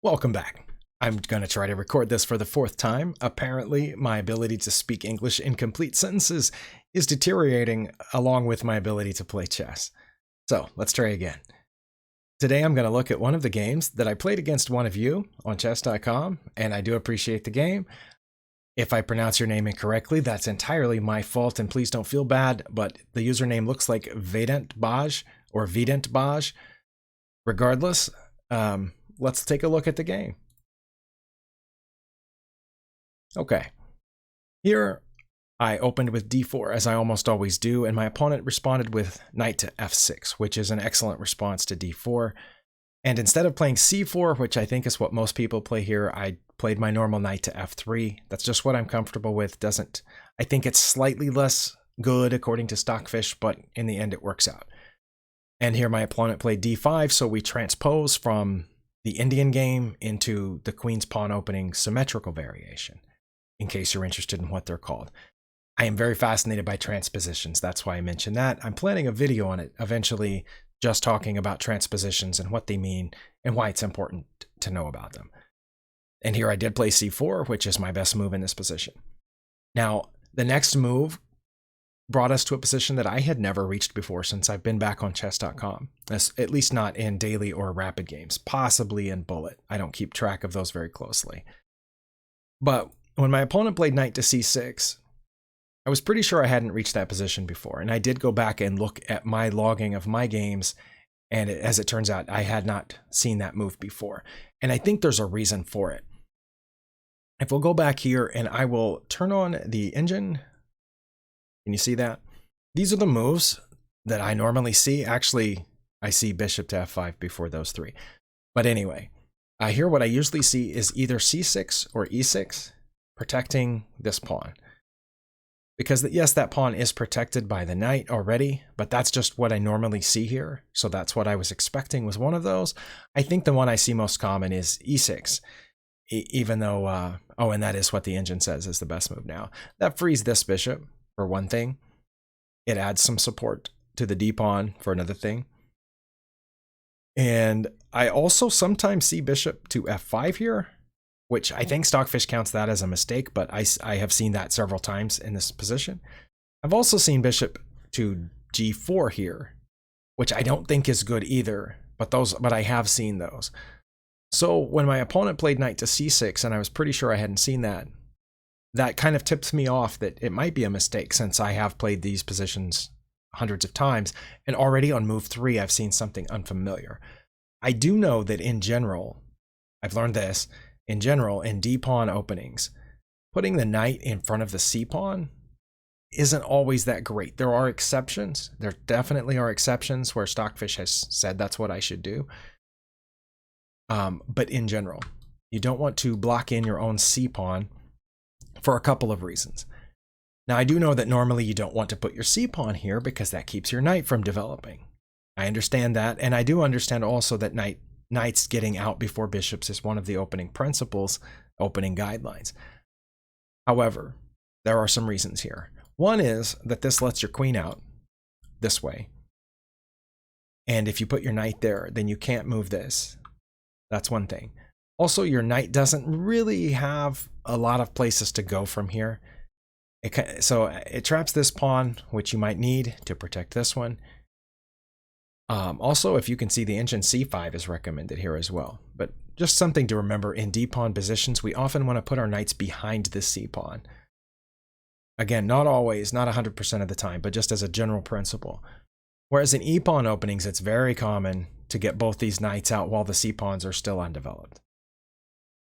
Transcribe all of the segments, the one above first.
Welcome back. I'm going to try to record this for the fourth time. Apparently, my ability to speak English in complete sentences is deteriorating along with my ability to play chess. So let's try again. Today I'm going to look at one of the games that I played against one of you on chess.com, and I do appreciate the game. If I pronounce your name incorrectly, that's entirely my fault, and please don't feel bad, but the username looks like Vedant Baj or Vedant Baj. Regardless, let's take a look at the game. Okay, here I opened with d4 as I almost always do, and my opponent responded with knight to f6, which is an excellent response to d4. And instead of playing c4, which I think is what most people play here, I played my normal knight to f3. That's just what I'm comfortable with. I think it's slightly less good according to Stockfish, but in the end it works out. And here my opponent played d5, so we transpose from the Indian game into the queen's pawn opening symmetrical variation, in case you're interested in what they're called. I am very fascinated by transpositions. That's why I mentioned that. I'm planning a video on it eventually, just talking about transpositions and what they mean and why it's important to know about them. And here I did play c4, which is my best move in this position. Now, the next move brought us to a position that I had never reached before since I've been back on chess.com, at least not in daily or rapid games, possibly in bullet. I don't keep track of those very closely. But when my opponent played knight to c6, I was pretty sure I hadn't reached that position before, and I did go back and look at my logging of my games, and as it turns out, I had not seen that move before. And I think there's a reason for it. If we'll go back here and I will turn on the engine. Can you see that? These are the moves that I normally see. Actually, I see bishop to f5 before those three. But anyway, here what I usually see is either c6 or e6, protecting this pawn. Because yes, that pawn is protected by the knight already, but that's just what I normally see here. So that's what I was expecting was one of those. I think the one I see most common is e6, even though, oh, and that is what the engine says is the best move now. That frees this bishop. For one thing, it adds some support to the d-pawn for another thing. And I also sometimes see bishop to f5 here, which I think Stockfish counts that as a mistake, but I have seen that several times in this position. I've also seen bishop to g4 here, which I don't think is good either, but I have seen those. So when my opponent played knight to c6, and I was pretty sure I hadn't seen that, that kind of tips me off that it might be a mistake since I have played these positions hundreds of times, and already on move 3 I've seen something unfamiliar. I do know that in general, I've learned this, in general, in d-pawn openings, putting the knight in front of the c-pawn isn't always that great. There are exceptions. There definitely are exceptions where Stockfish has said that's what I should do. But in general, you don't want to block in your own c-pawn for a couple of reasons. Now, I do know that normally you don't want to put your c-pawn here because that keeps your knight from developing. I understand that, and I do understand also that knights getting out before bishops is one of the opening principles, opening guidelines. However, there are some reasons here. One is that this lets your queen out this way. And if you put your knight there, then you can't move this. That's one thing. Also, your knight doesn't really have a lot of places to go from here. So it traps this pawn, which you might need to protect this one. Also, if you can see, the engine c5 is recommended here as well. But just something to remember, in d-pawn positions, we often want to put our knights behind the c-pawn. Again, not always, not 100% of the time, but just as a general principle. Whereas in e-pawn openings, it's very common to get both these knights out while the c-pawns are still undeveloped.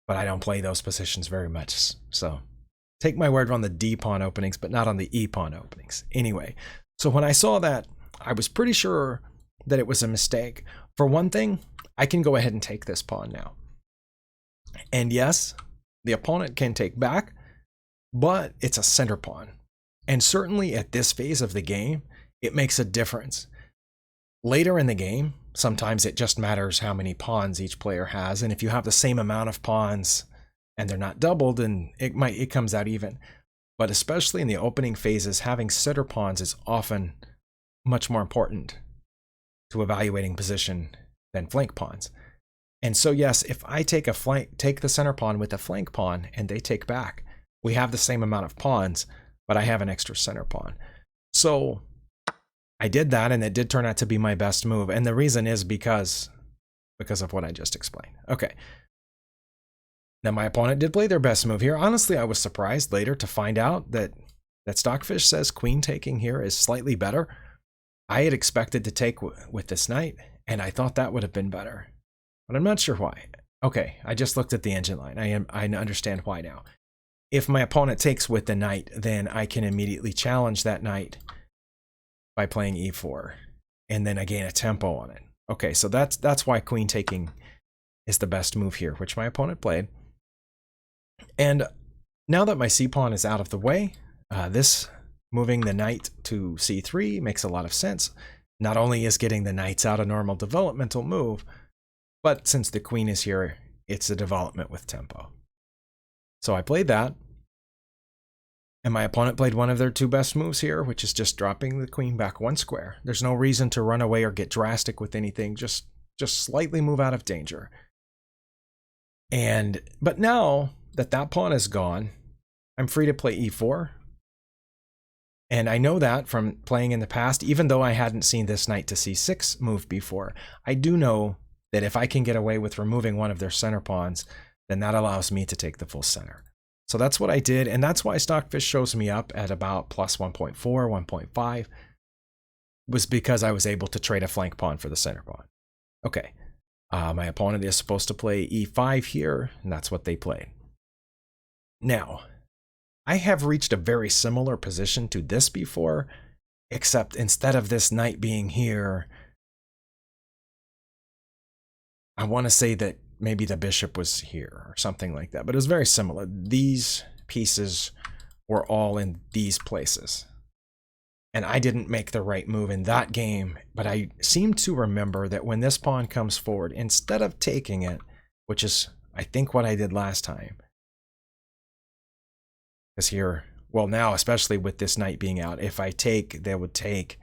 But I don't play those positions very much, so take my word on the d-pawn openings, but not on the e-pawn openings. Anyway, so when I saw that, I was pretty sure that it was a mistake. For one thing, I can go ahead and take this pawn now. And yes, the opponent can take back, but it's a center pawn. And certainly at this phase of the game, it makes a difference. Later in the game, sometimes it just matters how many pawns each player has, and if you have the same amount of pawns and they're not doubled, then it comes out even. But especially in the opening phases, having center pawns is often much more important to evaluating position than flank pawns. And so yes, if I take the center pawn with a flank pawn and they take back, we have the same amount of pawns, but I have an extra center pawn. So I did that, and it did turn out to be my best move. And the reason is because of what I just explained. Okay. Now my opponent did play their best move here. Honestly, I was surprised later to find out that Stockfish says queen taking here is slightly better. I had expected to take with this knight, and I thought that would have been better. But I'm not sure why. Okay, I just looked at the engine line. I understand why now. If my opponent takes with the knight, then I can immediately challenge that knight by playing e4, and then I gain a tempo on it. Okay, so that's why queen taking is the best move here, which my opponent played. And now that my c-pawn is out of the way, this moving the knight to c3 makes a lot of sense. Not only is getting the knights out a normal developmental move, but since the queen is here, it's a development with tempo. So I played that, and my opponent played one of their two best moves here, which is just dropping the queen back one square. There's no reason to run away or get drastic with anything, just slightly move out of danger. But now that pawn is gone, I'm free to play e4. And I know that from playing in the past, even though I hadn't seen this knight to c6 move before, I do know that if I can get away with removing one of their center pawns, then that allows me to take the full center. So that's what I did, and that's why Stockfish shows me up at about plus 1.4, 1.5, was because I was able to trade a flank pawn for the center pawn. Okay, my opponent is supposed to play e5 here, and that's what they played. Now, I have reached a very similar position to this before, except instead of this knight being here, I want to say that maybe the bishop was here or something like that, but it was very similar. These pieces were all in these places. And I didn't make the right move in that game, but I seem to remember that when this pawn comes forward, instead of taking it, which is, I think, what I did last time, because here, well, now, especially with this knight being out, if I take, they would take,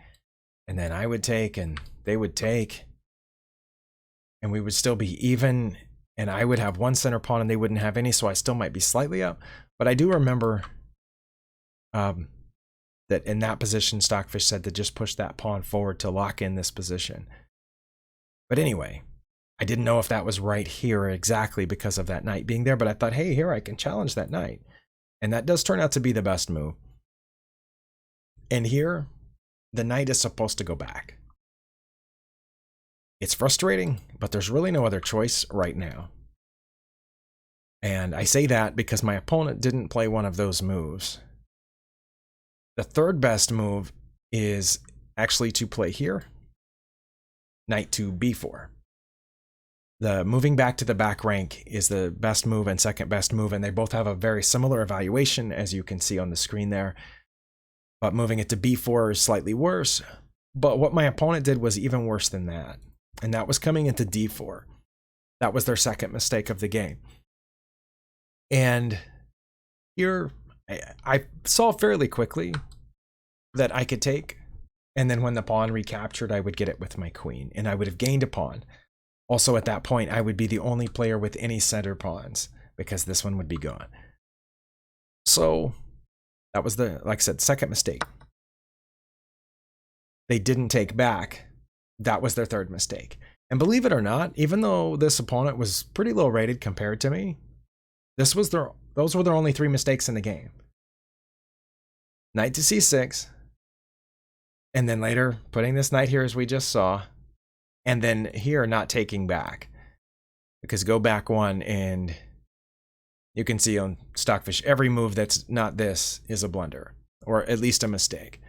and then I would take, and they would take, and we would still be even, and I would have one center pawn and they wouldn't have any, so I still might be slightly up. But I do remember that in that position, Stockfish said to just push that pawn forward to lock in this position. But anyway, I didn't know if that was right here exactly because of that knight being there, but I thought, hey, here I can challenge that knight. And that does turn out to be the best move. And here, the knight is supposed to go back. It's frustrating, but there's really no other choice right now. And I say that because my opponent didn't play one of those moves. The third best move is actually to play here, knight to b4. The moving back to the back rank is the best move and second best move, and they both have a very similar evaluation, as you can see on the screen there. But moving it to b4 is slightly worse. But what my opponent did was even worse than that, and that was coming into d4. That was their second mistake of the game. And here, I saw fairly quickly that I could take, and then when the pawn recaptured, I would get it with my queen, and I would have gained a pawn. Also, at that point, I would be the only player with any center pawns, because this one would be gone. So, that was the, like I said, second mistake. They didn't take back. That was their third mistake. And believe it or not, even though this opponent was pretty low rated compared to me, those were their only three mistakes in the game. Knight to c6, and then later putting this knight here as we just saw, and then here not taking back, because go back one and you can see on Stockfish every move that's not this is a blunder, or at least a mistake.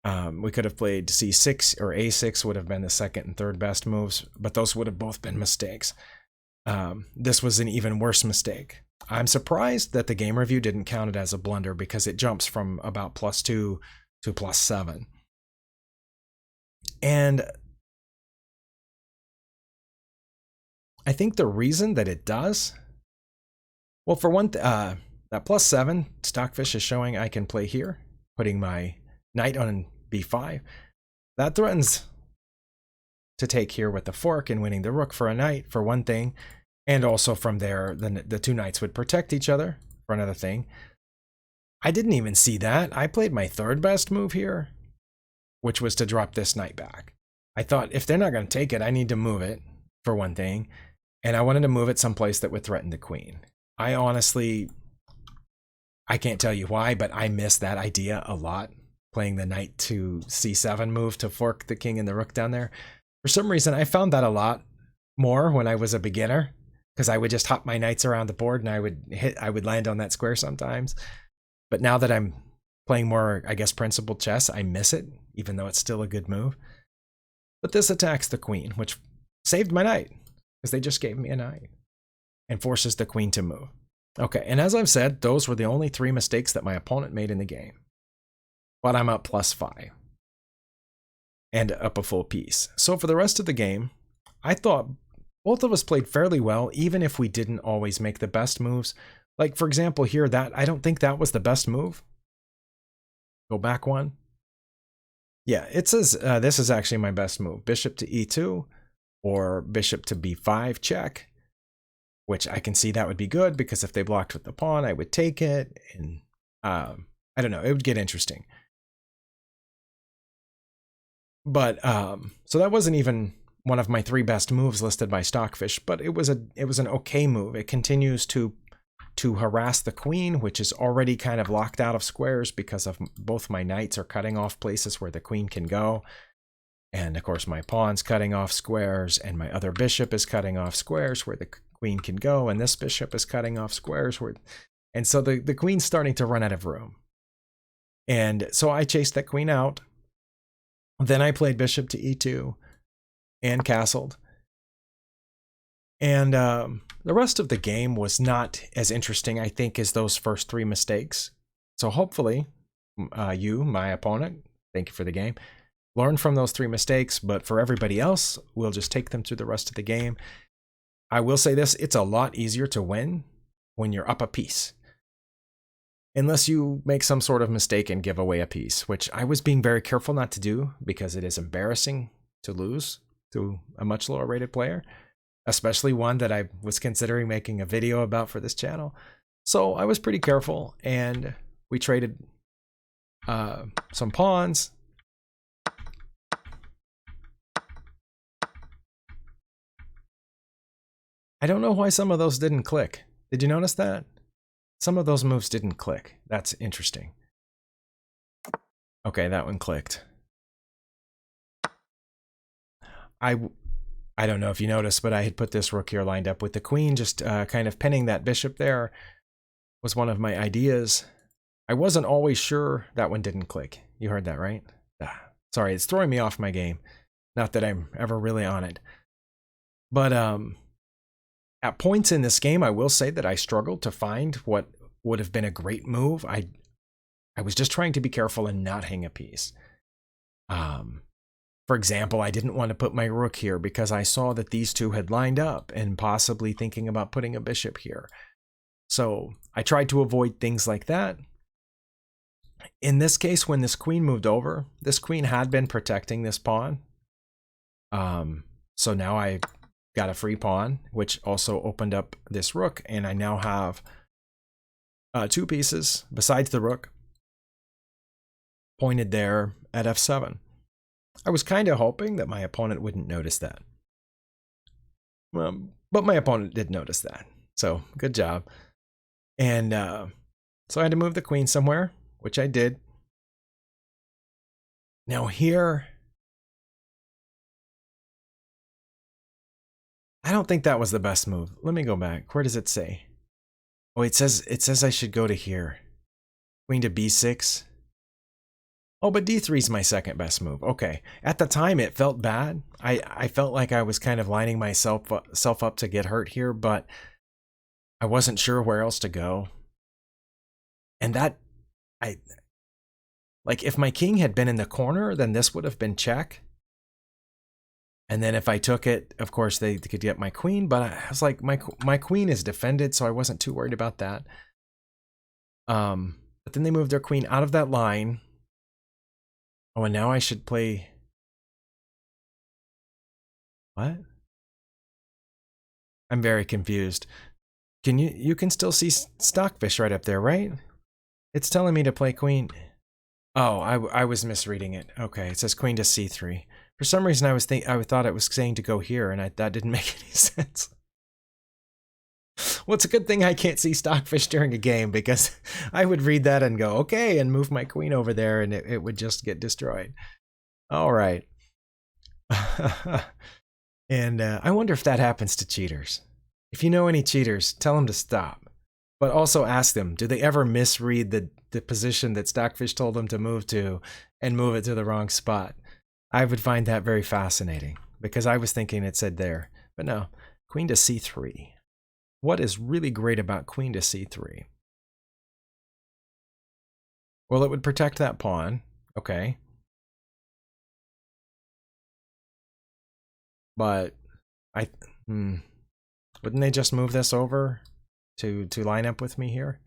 We could have played c6 or a6 would have been the second and third best moves, but those would have both been mistakes. This was an even worse mistake. I'm surprised that the game review didn't count it as a blunder, because it jumps from about +2 to +7. And I think the reason that it does, well, for one, that +7, Stockfish is showing I can play here, putting my knight on b5. That threatens to take here with the fork and winning the rook for a knight for one thing, and also from there the two knights would protect each other for another thing. I didn't even see that. I played my third best move here, which was to drop this knight back. I thought if they're not going to take it, I need to move it for one thing, and I wanted to move it someplace that would threaten the queen. I honestly, I can't tell you why, but I miss that idea a lot, playing the knight to c7 move to fork the king and the rook down there. For some reason, I found that a lot more when I was a beginner, because I would just hop my knights around the board and I would land on that square sometimes. But now that I'm playing more, I guess, principled chess, I miss it, even though it's still a good move. But this attacks the queen, which saved my knight, because they just gave me a knight, and forces the queen to move. Okay, and as I've said, those were the only 3 mistakes that my opponent made in the game. But I'm up +5. And up a full piece. So for the rest of the game, I thought both of us played fairly well, even if we didn't always make the best moves. Like, for example, here, that I don't think that was the best move. Go back one. Yeah, it says this is actually my best move. Bishop to e2 or bishop to b5 check, which I can see that would be good because if they blocked with the pawn, I would take it. And I don't know, it would get interesting. But so that wasn't even one of my 3 best moves listed by Stockfish, but it was an okay move. It continues to harass the queen, which is already kind of locked out of squares because of both my knights are cutting off places where the queen can go. And of course my pawn's cutting off squares, and my other bishop is cutting off squares where the queen can go, and this bishop is cutting off squares where, and so the queen's starting to run out of room. And so I chased that queen out. Then I played bishop to e2 and castled. And the rest of the game was not as interesting, I think, as those first 3 mistakes. So hopefully, you, my opponent, thank you for the game, learn from those 3 mistakes. But for everybody else, we'll just take them through the rest of the game. I will say this, it's a lot easier to win when you're up a piece. Unless you make some sort of mistake and give away a piece, which I was being very careful not to do because it is embarrassing to lose to a much lower rated player, especially one that I was considering making a video about for this channel. So I was pretty careful, and we traded some pawns. I don't know why some of those didn't click. Did you notice that? Some of those moves didn't click. That's interesting. Okay, that one clicked. I don't know if you noticed, but I had put this rook here lined up with the queen, just kind of pinning that bishop there was one of my ideas. I wasn't always sure. That one didn't click. You heard that, right? Sorry, it's throwing me off my game. Not that I'm ever really on it. But at points in this game, I will say that I struggled to find what would have been a great move. I was just trying to be careful and not hang a piece. For example, I didn't want to put my rook here because I saw that these two had lined up and possibly thinking about putting a bishop here. So I tried to avoid things like that. In this case, when this queen moved over, this queen had been protecting this pawn. So now I got a free pawn, which also opened up this rook, and I now have 2 pieces besides the rook pointed there at f7. I was kind of hoping that my opponent wouldn't notice that. But my opponent did notice that, so good job. And so I had to move the queen somewhere, which I did. Now here, I don't think that was the best move. Let me go back. Where does it say? Oh, it says I should go to here. Queen to b6. Oh, but d3 is my second best move. Okay. At the time, it felt bad. I felt like I was kind of lining myself up to get hurt here, but I wasn't sure where else to go. And that, like, if my king had been in the corner, then this would have been check. And then if I took it, of course, they could get my queen. But I was like, my queen is defended, so I wasn't too worried about that. But then they moved their queen out of that line. Oh, and now I should play. What? I'm very confused. You can still see Stockfish right up there, right? It's telling me to play queen. Oh, I was misreading it. Okay, it says queen to c3. For some reason, I thought it was saying to go here, and that didn't make any sense. Well, it's a good thing I can't see Stockfish during a game, because I would read that and go, okay, and move my queen over there, and it would just get destroyed. All right. And I wonder if that happens to cheaters. If you know any cheaters, tell them to stop. But also ask them, do they ever misread the position that Stockfish told them to move to and move it to the wrong spot? I would find that very fascinating, because I was thinking it said there. But no, queen to c3. What is really great about queen to c3? Well, it would protect that pawn. Okay. But wouldn't they just move this over to line up with me here?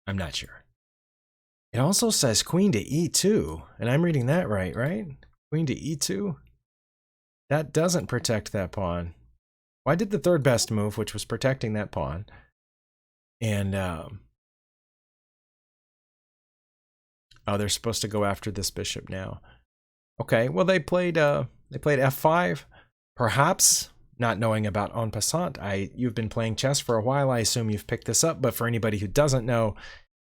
I'm not sure. It also says queen to e2, and I'm reading that right? Queen to e2? That doesn't protect that pawn. Well, I did the third best move, which was protecting that pawn. And, oh, they're supposed to go after this bishop now. Okay, well, they played f5. Perhaps, not knowing about en passant, you've been playing chess for a while, I assume you've picked this up, but for anybody who doesn't know,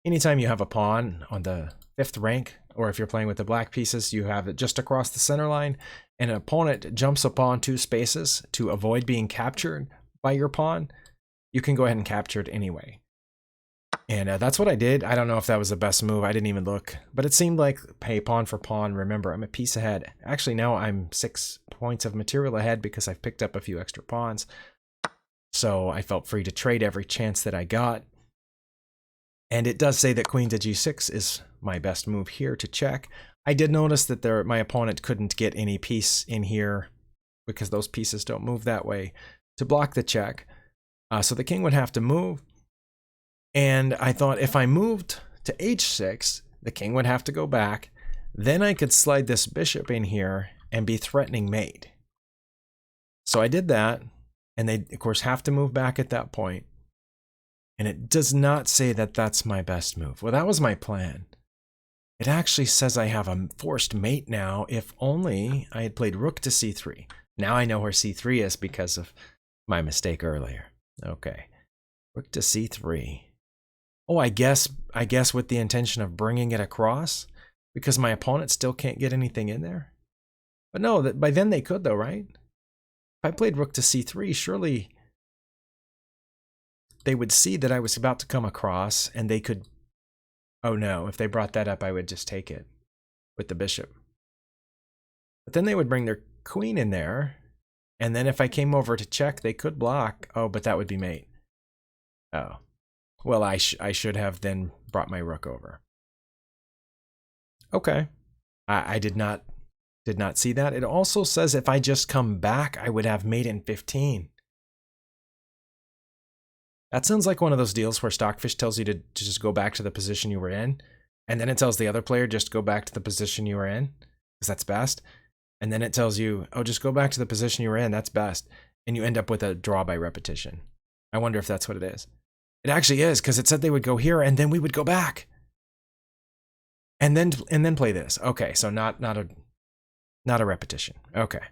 anytime you have a pawn on the 5th rank, or if you're playing with the black pieces, you have it just across the center line, and an opponent jumps upon 2 spaces to avoid being captured by your pawn, you can go ahead and capture it anyway. And that's what I did. I don't know if that was the best move. I didn't even look. But it seemed like, hey, pawn for pawn. Remember, I'm a piece ahead. Actually, now I'm 6 points of material ahead because I've picked up a few extra pawns. So I felt free to trade every chance that I got. And it does say that queen to g6 is my best move here to check. I did notice that my opponent couldn't get any piece in here because those pieces don't move that way to block the check. So the king would have to move. And I thought if I moved to h6, the king would have to go back. Then I could slide this bishop in here and be threatening mate. So I did that. And they, of course, have to move back at that point. And it does not say that that's my best move. Well, that was my plan. It actually says I have a forced mate now, if only I had played rook to c3. Now I know where c3 is because of my mistake earlier. Okay. Rook to c3. Oh, I guess with the intention of bringing it across, because my opponent still can't get anything in there. But no, by then they could though, right? If I played rook to c3, surely they would see that I was about to come across, and they could... Oh no, if they brought that up, I would just take it with the bishop. But then they would bring their queen in there, and then if I came over to check, they could block. Oh, but that would be mate. Oh. Well, I should have then brought my rook over. Okay. I did not see that. It also says if I just come back, I would have mate in 15. That sounds like one of those deals where Stockfish tells you to just go back to the position you were in, and then it tells the other player just go back to the position you were in, because that's best. And then it tells you, oh, just go back to the position you were in, that's best. And you end up with a draw by repetition. I wonder if that's what it is. It actually is, because it said they would go here, and then we would go back. And then play this. Okay, so not a repetition. Okay.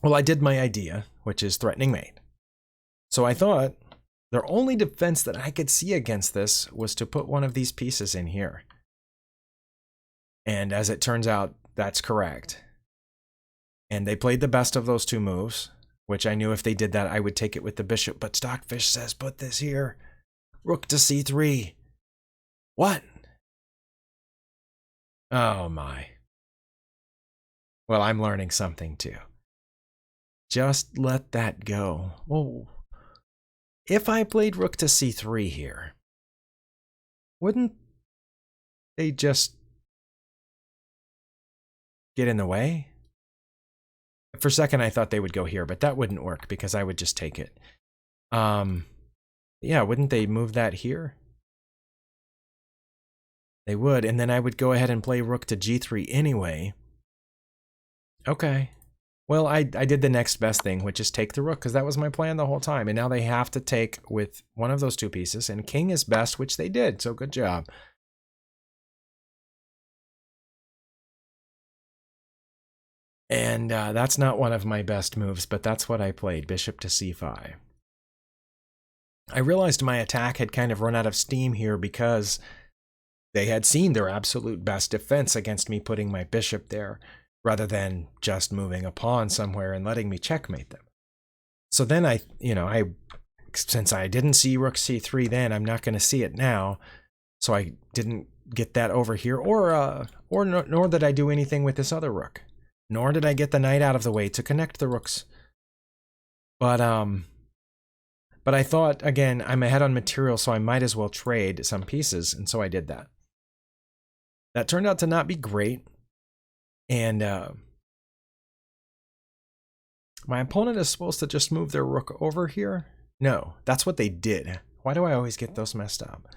Well, I did my idea, which is threatening mate. So I thought the only defense that I could see against this was to put one of these pieces in here. And as it turns out, that's correct. And they played the best of those 2 moves, which I knew if they did that, I would take it with the bishop. But Stockfish says, put this here. Rook to c3. What? Oh my. Well, I'm learning something too. Just let that go. Oh. If I played rook to c3 here, wouldn't they just get in the way? For a second, I thought they would go here, but that wouldn't work because I would just take it. Yeah, wouldn't they move that here? They would, and then I would go ahead and play rook to g3 anyway. Okay. Well, I did the next best thing, which is take the rook, because that was my plan the whole time. And now they have to take with one of those two pieces, and king is best, which they did, so good job. And that's not one of my best moves, but that's what I played, bishop to c5. I realized my attack had kind of run out of steam here because they had seen their absolute best defense against me putting my bishop there, rather than just moving a pawn somewhere and letting me checkmate them. So then since I didn't see rook c3 then, I'm not going to see it now. So I didn't get that over here, nor did I do anything with this other rook. Nor did I get the knight out of the way to connect the rooks. But I thought, again, I'm ahead on material, so I might as well trade some pieces, and so I did that. That turned out to not be great, and my opponent is supposed to just move their rook over here. No, that's what they did. Why do I always get those messed up?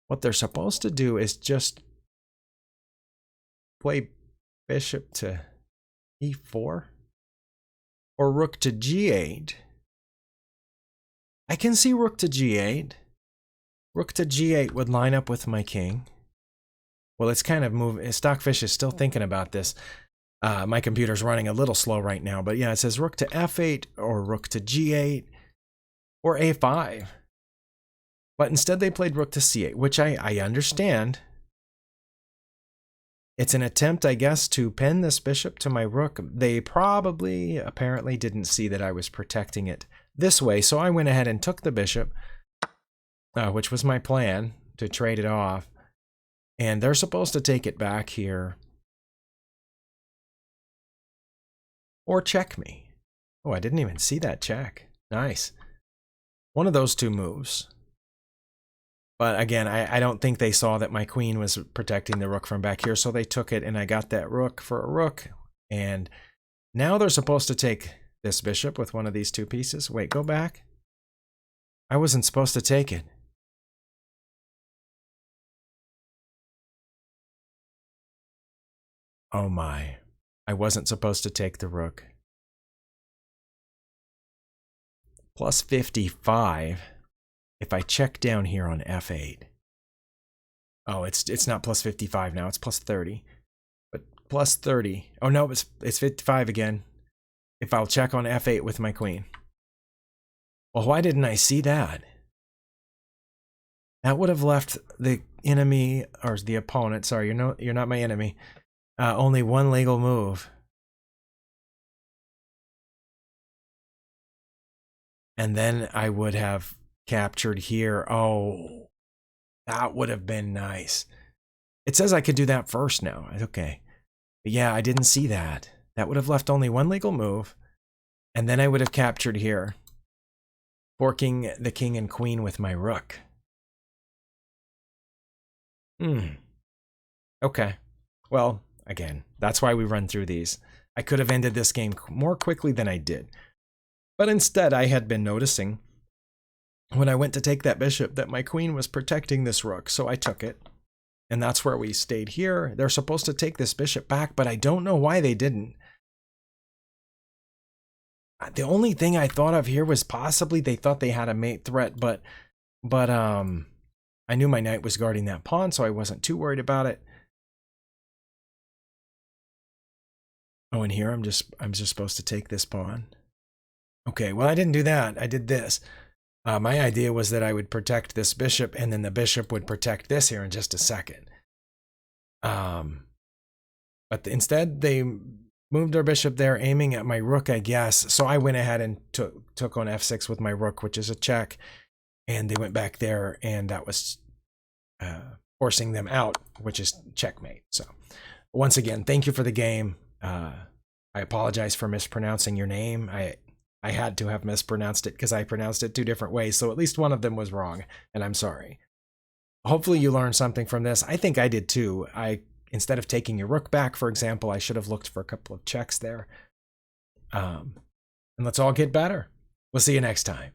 What they're supposed to do is just play bishop to e4 or rook to g8. I can see rook to g8. Rook to g8 would line up with my king. Well, it's kind of moving. Stockfish is still thinking about this. My computer's running a little slow right now, but yeah, it says rook to f8 or rook to g8 or a5. But instead they played rook to c8, which I understand. It's an attempt, I guess, to pin this bishop to my rook. They apparently didn't see that I was protecting it this way, so I went ahead and took the bishop, which was my plan, to trade it off. And they're supposed to take it back here. Or check me. Oh, I didn't even see that check. Nice. One of those two moves. But again, I don't think they saw that my queen was protecting the rook from back here, so they took it, and I got that rook for a rook. And now they're supposed to take this bishop with one of these two pieces. Wait, go back. I wasn't supposed to take it. Oh my. I wasn't supposed to take the rook. Plus 55. If I check down here on f8. Oh, it's not plus 55 now, it's plus 30. But plus 30. Oh no, it's 55 again. If I'll check on f8 with my queen. Well, why didn't I see that? That would have left the enemy, or the opponent, sorry, you're not my enemy, only one legal move. And then I would have captured here. Oh, that would have been nice. It says I could do that first now. Okay. But yeah, I didn't see that. That would have left only one legal move. And then I would have captured here, forking the king and queen with my rook. Okay. Well, again, that's why we run through these. I could have ended this game more quickly than I did. But instead, I had been noticing when I went to take that bishop that my queen was protecting this rook, so I took it. And that's where we stayed here. They're supposed to take this bishop back, but I don't know why they didn't. The only thing I thought of here was possibly they thought they had a mate threat, but I knew my knight was guarding that pawn, so I wasn't too worried about it. Oh, and here I'm just supposed to take this pawn. Okay, well, I didn't do that. I did this. My idea was that I would protect this bishop, and then the bishop would protect this here in just a second. But instead, they moved their bishop there, aiming at my rook, I guess. So I went ahead and took on f6 with my rook, which is a check. And they went back there, and that was forcing them out, which is checkmate. So once again, thank you for the game. I apologize for mispronouncing your name. I had to have mispronounced it because I pronounced it two different ways, so at least one of them was wrong, and I'm sorry. Hopefully you learned something from this. I think I did too. Instead of taking your rook back, for example, I should have looked for a couple of checks there. And let's all get better. We'll see you next time.